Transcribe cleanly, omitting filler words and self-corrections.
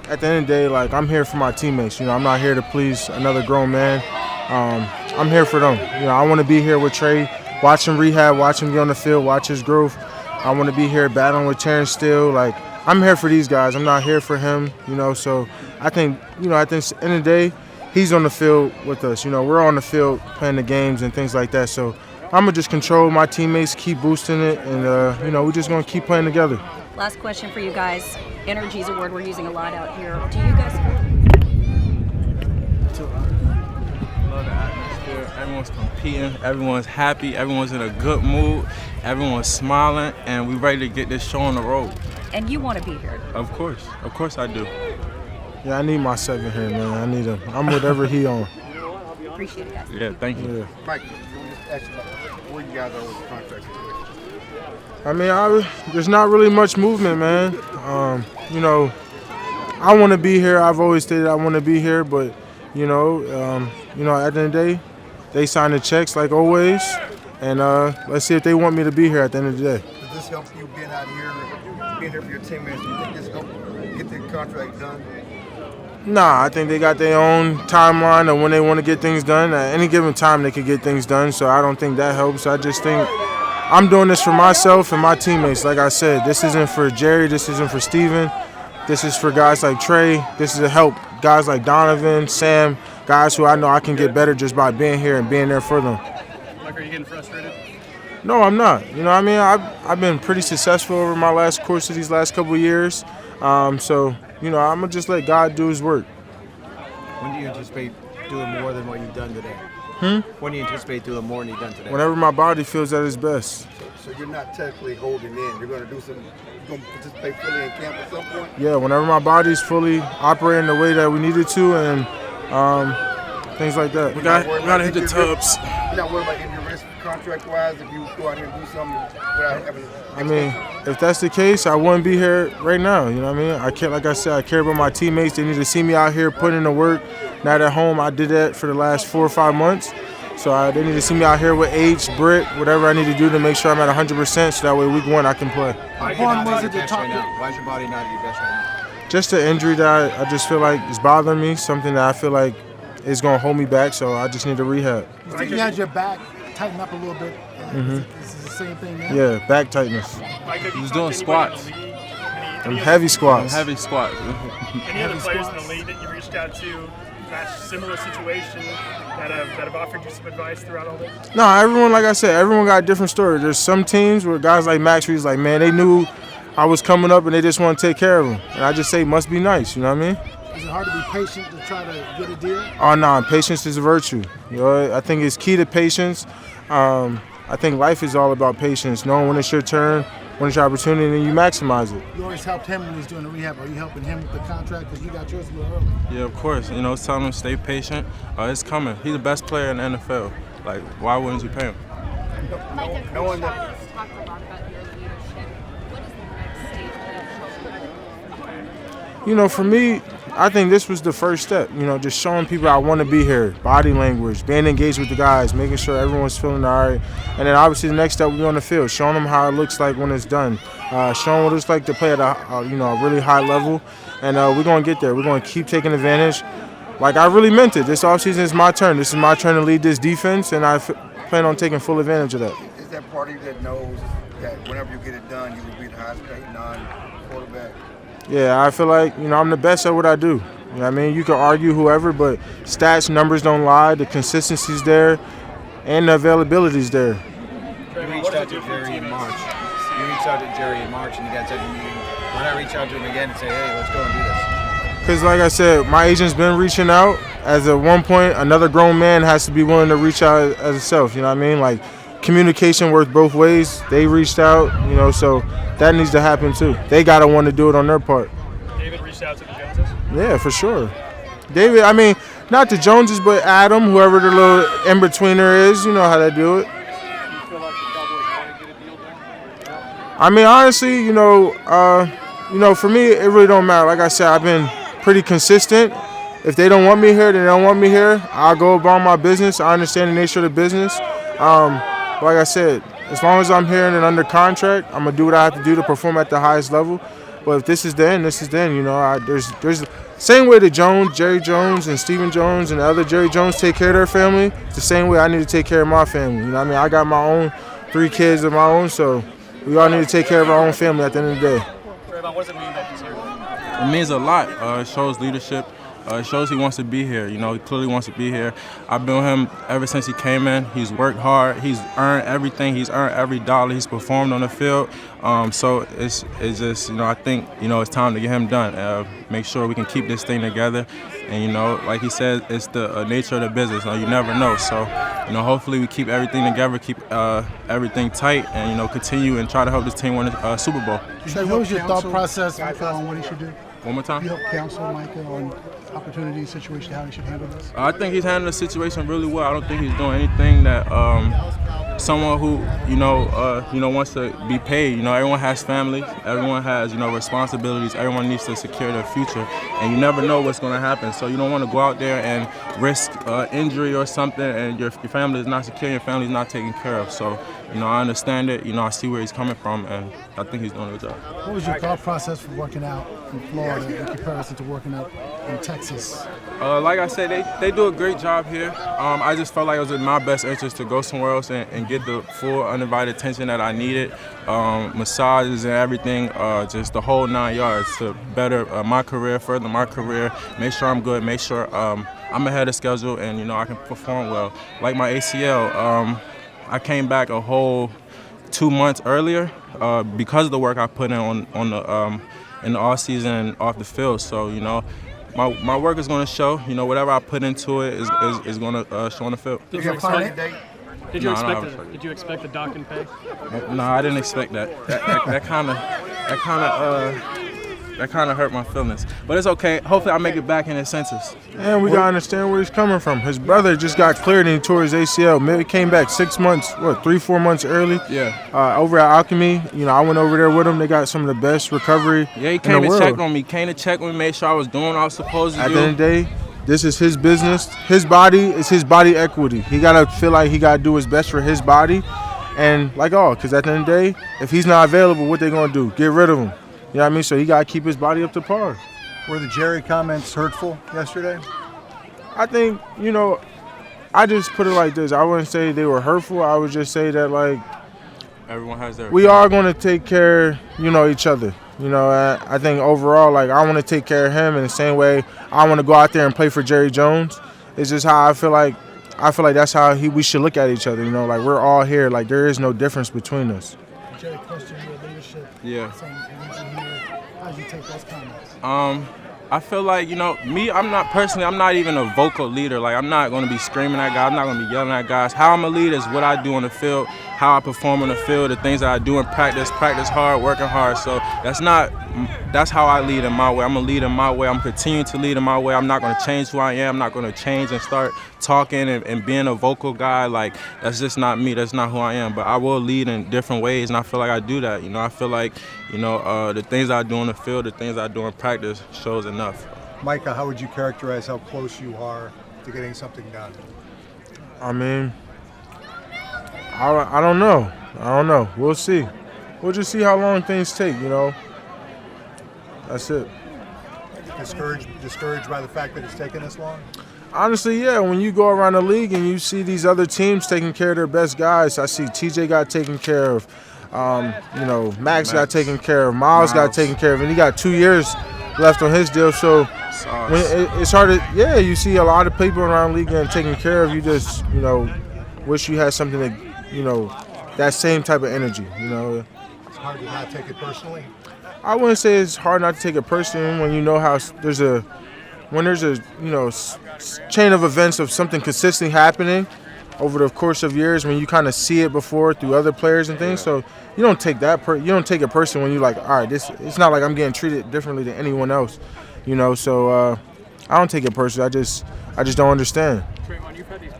at the end of the day, like, I'm here for my teammates. You know, I'm not here to please another grown man. I'm here for them. You know, I want to be here with Trey, watch him rehab, watch him get on the field, watch his growth. I want to be here battling with Terrence Steele. Like, I'm here for these guys. I'm not here for him, you know. So I think, you know, at the end of the day, he's on the field with us. You know, we're on the field playing the games and things like that. So I'm going to just control my teammates, keep boosting it, and, you know, we're just going to keep playing together. Last question for you guys. Energy is a word we're using a lot out here. Do you guys feel it? Love the atmosphere. Everyone's competing. Everyone's happy. Everyone's in a good mood. Everyone's smiling, and we're ready to get this show on the road. And you want to be here? Of course I do. Yeah, I need my 7 here, man. I need him. I'm whatever he on. Appreciate it, guys. Yeah, thank you. Yeah. Mike, just ask you about where you guys are with the contract situation. I mean, there's not really much movement, man. You know, I want to be here. I've always stated I want to be here, but you know, at the end of the day, they sign the checks like always, and let's see if they want me to be here at the end of the day. Does this help you being out here, being here for your teammates? Do you think this help get the contract done? Nah, I think they got their own timeline of when they want to get things done. At any given time, they could get things done, so I don't think that helps. I just think I'm doing this for myself and my teammates. Like I said, this isn't for Jerry. This isn't for Steven. This is for guys like Trey. This is to help guys like Donovan, Sam, guys who I know I can get better just by being here and being there for them. Like, are you getting frustrated? No, I'm not. You know, I mean, I've been pretty successful over my course of these last couple of years. So, you know, I'm going to just let God do his work. When do you anticipate doing more than what you've done today? When do you anticipate doing more than you've done today? Whenever my body feels at its best. So you're not technically holding in. You're going to do some. You're going to participate fully in camp at some point. Yeah, whenever my body's fully operating the way that we need it to, and things like that. We gotta hit the tubs. You're not worried about getting your risk contract-wise if you go out here and do something without having. I mean, if that's the case, I wouldn't be here right now. You know what I mean? I care, like I said, I care about my teammates. They need to see me out here putting in the work. Not at home. I did that for the last 4 or 5 months. So they need to see me out here with H, Britt, whatever I need to do to make sure I'm at 100%. So that way, week 1, I can play. Why is your body not at your best right now? Why is your body not at your best right now? Just an injury that I just feel like is bothering me. Something that I feel like is going to hold me back. So I just need to rehab. You think you had your back tighten up a little bit? This is the same thing now? Yeah, back tightness. He was doing squats. Them heavy squats. Heavy squats. Any other players in the league that you reached out to, match similar situation, that have offered you some advice throughout all this? No, everyone, like I said, everyone got a different story. There's some teams where guys like Max, he's like, man, they knew I was coming up and they just want to take care of him. And I just say, must be nice, you know what I mean? Is it hard to be patient to try to get a deal? Oh, no, patience is a virtue. You know, I think it's key to patience. I think life is all about patience, knowing when it's your turn, when it's your opportunity, and then you maximize it. You always helped him when he's doing the rehab. Are you helping him with the contract because you got yours a little early? Yeah, of course. You know, telling him stay patient. It's coming. He's the best player in the NFL. Like, why wouldn't you pay him? Micah, Coach Parsons talked a lot about your leadership. What is the next stage of that? You know, for me, I think this was the first step, you know, just showing people I want to be here, body language, being engaged with the guys, making sure everyone's feeling all right. And then obviously the next step will be on the field, showing them how it looks like when it's done, showing what it's like to play at a really high level. And we're going to get there. We're going to keep taking advantage. Like I really meant it. This offseason is my turn. This is my turn to lead this defense, and I plan on taking full advantage of that. Is that part of you that knows that whenever you get it done, you will be the highest paid non-quarterback? Yeah, I feel like, you know, I'm the best at what I do. You know what I mean? You can argue whoever, but stats, numbers don't lie. The consistency's there, and the availability's there. You reached out to Jerry in March. And you guys said, why not reach out to him again and say, hey, let's go and do this? Because, like I said, my agent's been reaching out. As at one point, another grown man has to be willing to reach out as himself. You know what I mean? Like, communication works both ways. They reached out, you know, so that needs to happen too. They got to want to do it on their part. David reached out to the Joneses? Yeah, for sure. David, I mean, not the Joneses, but Adam, whoever the little in-betweener is, you know how they do it. Do you feel like the Cowboys want to get a deal done? I mean, honestly, you know, for me, it really don't matter. Like I said, I've been pretty consistent. If they don't want me here, they don't want me here. I'll go about my business. I understand the nature of the business. Like I said, as long as I'm here and under contract, I'm going to do what I have to do to perform at the highest level. But if this is the end, this is the end. You know, there's same way that Jerry Jones and Stephen Jones and the other Jerry Jones take care of their family, it's the same way I need to take care of my family. You know what I mean? I got my own 3 kids of my own, so we all need to take care of our own family at the end of the day. Trevon, what does it mean that he's here? It means a lot. It shows leadership. It shows he wants to be here. You know, he clearly wants to be here. I've been with him ever since he came in. He's worked hard. He's earned everything. He's earned every dollar. He's performed on the field. So it's just, you know, I think, you know, it's time to get him done. Make sure we can keep this thing together. And, you know, like he said, it's the nature of the business. You never know. So, you know, hopefully we keep everything together, keep everything tight, and, you know, continue and try to help this team win a Super Bowl. So what was your thought process on what he should do? One more time? You help counsel Micah on opportunity, situation, how he should handle this? I think he's handling the situation really well. I don't think he's doing anything that someone who, you know, wants to be paid. You know, everyone has family. Everyone has, you know, responsibilities. Everyone needs to secure their future. And you never know what's going to happen. So you don't want to go out there and risk injury or something, and your family is not secure, your family is not taken care of. So, you know, I understand it. You know, I see where he's coming from, and I think he's doing a good job. What was your thought process for working out in Florida in comparison to working out in Texas? Like I said, they do a great job here. I just felt like it was in my best interest to go somewhere else and get the full undivided attention that I needed. Massages and everything, just the whole 9 yards to better my career, further my career, make sure I'm good, make sure I'm ahead of schedule, and, you know, I can perform well. Like my ACL, I came back a whole 2 months earlier because of the work I put in in the offseason and off the field. So, you know, my work is going to show. You know, whatever I put into it is going to show on the field. Did you expect the dock and pay? No, I didn't expect that. That kind of hurt my feelings. But it's okay. Hopefully I make it back in his senses. And we got to understand where he's coming from. His brother just got cleared and he tore his ACL. Maybe he came back 6 months, 3-4 months early. Yeah. Over at Alchemy, you know, I went over there with him. They got some of the best recovery Yeah, he came in the to world. check on me. Came to check on me, made sure I was doing what I was supposed to do. At the end of the day, this is his business. His body is his body equity. He got to feel like he got to do his best for his body. And because at the end of the day, if he's not available, what they going to do? Get rid of him. You know what I mean? So he got to keep his body up to par. Were the Jerry comments hurtful yesterday? I think, you know, I just put it like this. I wouldn't say they were hurtful. I would just say that, like, everyone has their we are going to take care, you know, each other. You know, I think overall, like, I want to take care of him in the same way I want to go out there and play for Jerry Jones. It's just how I feel like that's how we should look at each other. You know, like, we're all here. Like, there is no difference between us. Jerry questioned your leadership. Yeah. Saying he needs you here. How did you take those comments? I feel like, you know, me, I'm not even a vocal leader. Like, I'm not going to be screaming at guys. I'm not going to be yelling at guys. How I'm a leader is what I do on the field, how I perform on the field, the things that I do in practice hard, working hard. So that's how I lead in my way. I'm going to lead in my way. I'm continuing to lead in my way. I'm not going to change who I am. I'm not going to change and start talking and being a vocal guy. Like, that's just not me. That's not who I am. But I will lead in different ways, and I feel like I do that. You know, I feel like, you know, the things I do on the field, the things I do in practice shows enough. Micah, how would you characterize how close you are to getting something done? I mean, I don't know. We'll see. We'll just see how long things take, you know. That's it. Discouraged by the fact that it's taken this long? Honestly, yeah. When you go around the league and you see these other teams taking care of their best guys, I see TJ got taken care of. You know, Max got taken care of. Miles got taken care of, and he got 2 years left on his deal. So it's hard to, you see a lot of people around the league getting taken care of. You just, you know, wish you had something that, you know, that same type of energy, you know. It's hard to not take it personally? I wouldn't say it's hard not to take it personally when you know how there's a you know, chain of events of something consistently happening over the course of years, when you kind of see it before through other players and things. So you don't take it personally when you're like, all right, it's not like I'm getting treated differently than anyone else, you know. So I don't take it personally. I just don't understand. Trevon, you've had these